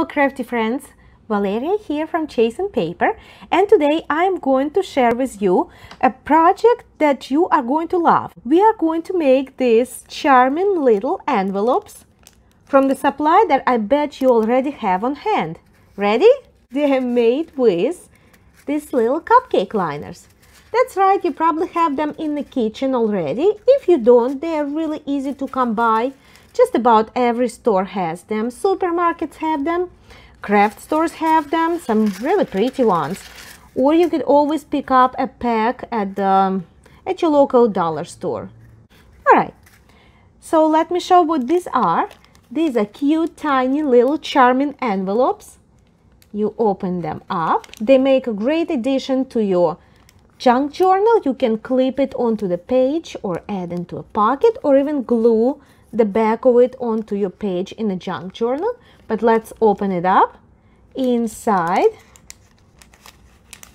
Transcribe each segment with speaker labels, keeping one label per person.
Speaker 1: Hello crafty friends, Valeria here from Chasing Paper, and today I'm going to share with you a project that you are going to love. We are going to make these charming little envelopes from the supply that I bet you already have on hand. Ready? They are made with these little cupcake liners. That's right, you probably have them in the kitchen already. If you don't, they are really easy to come by. Just about every store has them. Supermarkets have them. Craft stores have them. Some really pretty ones. Or you could always pick up a pack at your local dollar store. Alright, so let me show what these are. These are cute, tiny, little charming envelopes. You open them up. They make a great addition to your junk journal. You can clip it onto the page or add into a pocket or even glue the back of it onto your page in a junk journal. But let's open it up. Inside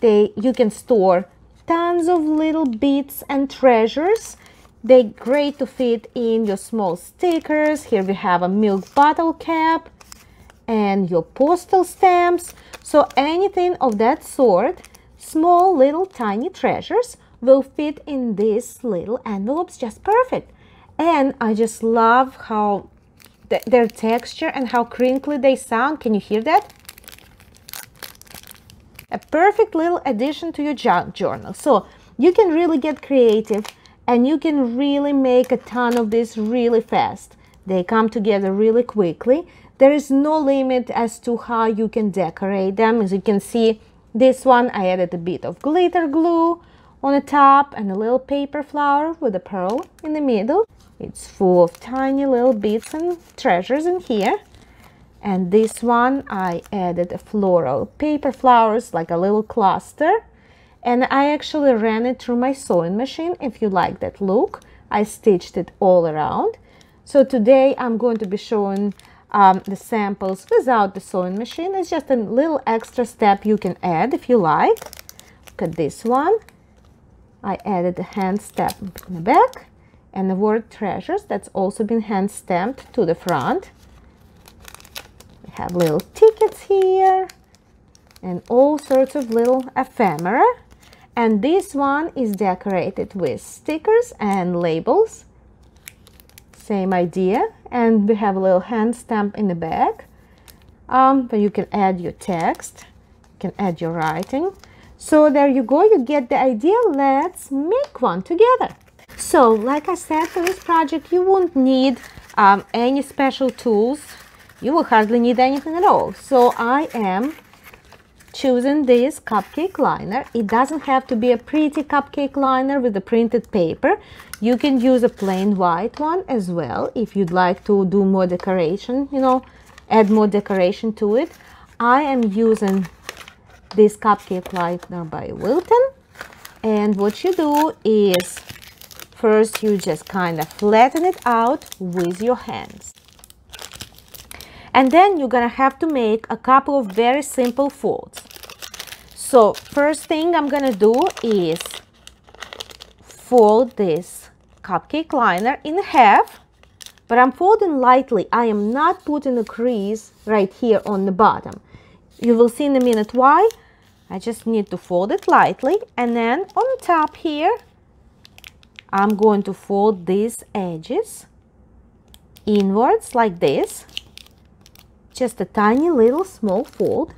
Speaker 1: you can store tons of little bits and treasures. They're great to fit in your small stickers. Here we have a milk bottle cap and your postal stamps. So anything of that sort, small little tiny treasures will fit in these little envelopes just perfect. And I just love how their texture and how crinkly they sound. Can you hear that? A perfect little addition to your junk journal. So you can really get creative and you can really make a ton of this really fast. They come together really quickly. There is no limit as to how you can decorate them. As you can see, this one I added a bit of glitter glue on the top and a little paper flower with a pearl in the middle. It's full of tiny little bits and treasures in here. And this one I added a floral paper flowers, like a little cluster. And I actually ran it through my sewing machine. If you like that look, I stitched it all around. So today I'm going to be showing the samples without the sewing machine. It's just a little extra step you can add if you like. Look at this one. I added a hand stamp in the back and the word treasures that's also been hand stamped to the front. We have little tickets here and all sorts of little ephemera. And this one is decorated with stickers and labels. Same idea. And we have a little hand stamp in the back. Where you can add your text. You can add your writing. So there you go. You get the idea. Let's make one together. So like I said, for this project you won't need any special tools. You will hardly need anything at all. So I am choosing this cupcake liner. It doesn't have to be a pretty cupcake liner with the printed paper. You can use a plain white one as well if you'd like to do more decoration, add more decoration to it. I am using this cupcake liner by Wilton. And what you do is first you just kind of flatten it out with your hands. And then you're gonna have to make a couple of very simple folds. So first thing I'm gonna do is fold this cupcake liner in half, but I'm folding lightly. I am not putting a crease right here on the bottom. You will see in a minute why. I just need to fold it lightly, and then on the top here I'm going to fold these edges inwards like this. Just a tiny little small fold.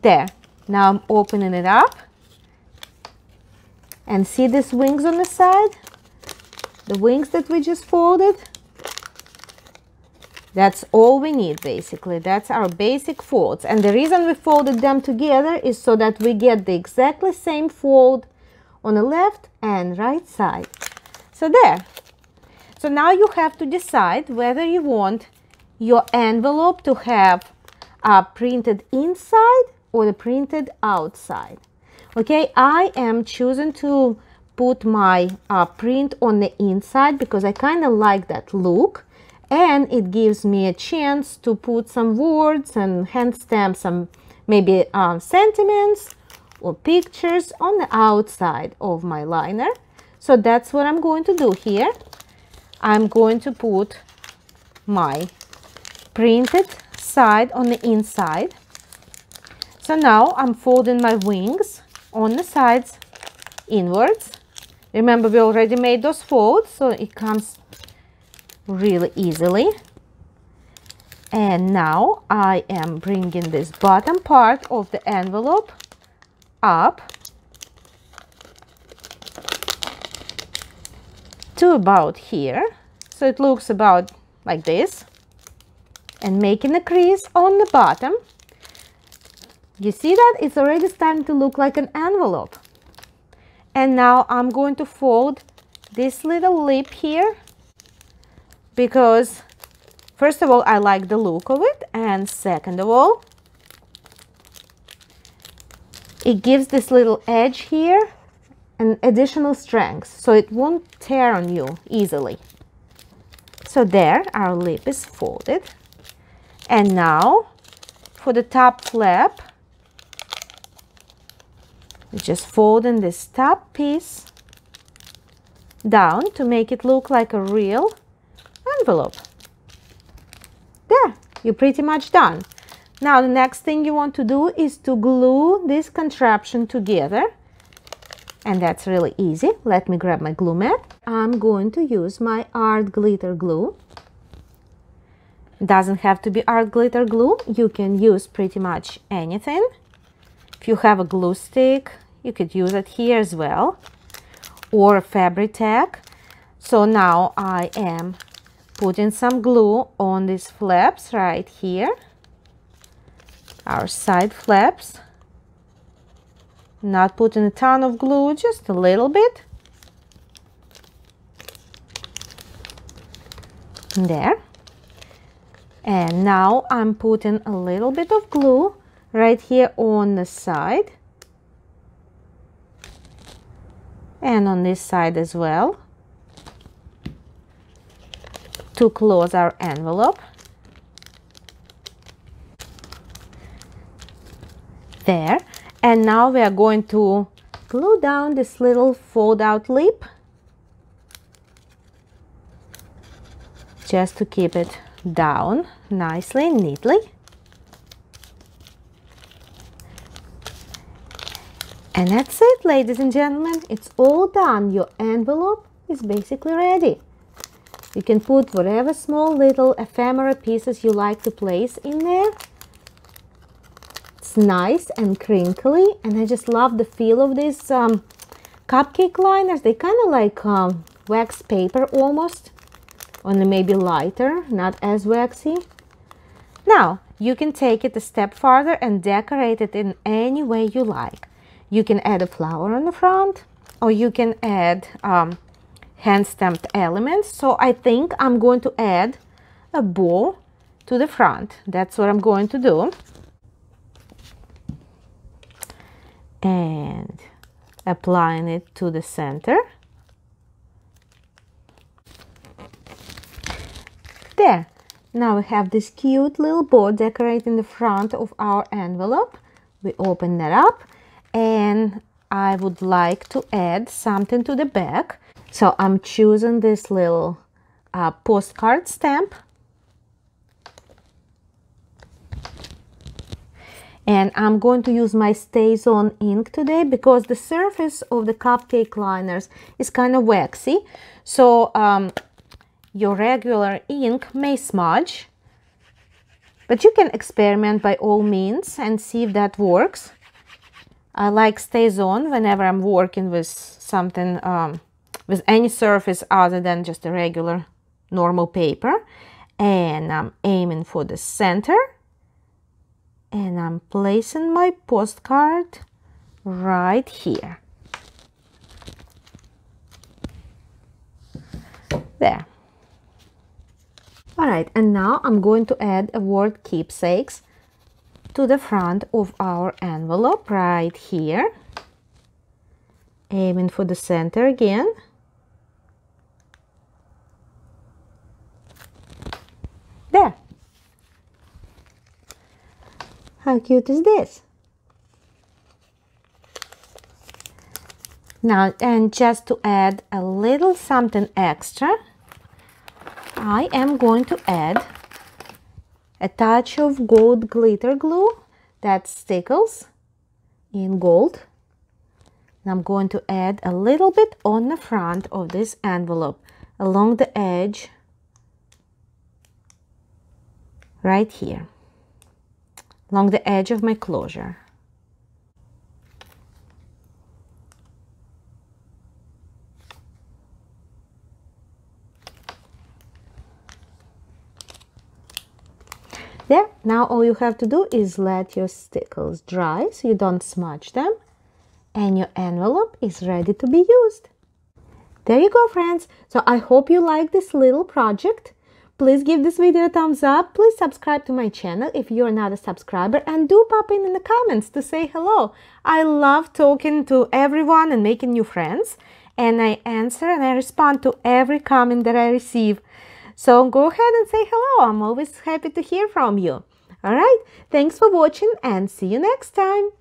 Speaker 1: There. Now I'm opening it up. And see these wings on the side? The wings that we just folded? That's all we need basically. That's our basic folds. And the reason we folded them together is so that we get the exactly same fold on the left and right side. So there. So now you have to decide whether you want your envelope to have printed inside or the printed outside. Okay, I am choosing to put my print on the inside because I kind of like that look, and it gives me a chance to put some words and hand stamp some maybe sentiments or pictures on the outside of my liner. So that's what I'm going to do here. I'm going to put my printed side on the inside. So now I'm folding my wings on the sides inwards. Remember, we already made those folds, so it comes really easily. And now I am bringing this bottom part of the envelope up to about here. So it looks about like this. And making a crease on the bottom. You see that? It's already starting to look like an envelope. And now I'm going to fold this little lip here because first of all, I like the look of it, and second of all, it gives this little edge here an additional strength, so it won't tear on you easily. So there, our lip is folded. And now, for the top flap, we're just folding this top piece down to make it look like a real envelope. There, you're pretty much done. Now the next thing you want to do is to glue this contraption together. And that's really easy. Let me grab my glue mat. I'm going to use my art glitter glue. It doesn't have to be art glitter glue. You can use pretty much anything. If you have a glue stick, you could use it here as well. Or a fabric tack. So now I am putting some glue on these flaps right here, our side flaps. Not putting a ton of glue, just a little bit. There. And now I'm putting a little bit of glue right here on the side. And on this side as well, to close our envelope. There. And now we are going to glue down this little fold out lip just to keep it down nicely and neatly. And that's it, ladies and gentlemen. It's all done. Your envelope is basically ready. You can put whatever small little ephemera pieces you like to place in there. It's nice and crinkly, and I just love the feel of these cupcake liners. They kind of like wax paper almost, only maybe lighter, not as waxy. Now, you can take it a step farther and decorate it in any way you like. You can add a flower on the front, or you can add hand-stamped elements. So I think I'm going to add a bow to the front. That's what I'm going to do. And applying it to the center. There. Now we have this cute little bow decorating the front of our envelope. We open that up, and I would like to add something to the back. So I'm choosing this little postcard stamp. And I'm going to use my StazOn ink today because the surface of the cupcake liners is kind of waxy. So your regular ink may smudge, but you can experiment by all means and see if that works. I like StazOn whenever I'm working with something, with any surface other than just a regular normal paper. And I'm aiming for the center. And I'm placing my postcard right here. There. All right, and now I'm going to add a word keepsakes to the front of our envelope right here. Aiming for the center again. There. How cute is this? Now, and just to add a little something extra, I am going to add a touch of gold glitter glue that stickles in gold. And I'm going to add a little bit on the front of this envelope along the edge right here, along the edge of my closure. There, now all you have to do is let your stickles dry so you don't smudge them, and your envelope is ready to be used. There you go, friends. So I hope you like this little project. Please give this video a thumbs up. Please subscribe to my channel if you're not a subscriber, and do pop in the comments to say hello. I love talking to everyone and making new friends, and I answer and I respond to every comment that I receive. So go ahead and say hello. I'm always happy to hear from you. All right, thanks for watching and see you next time.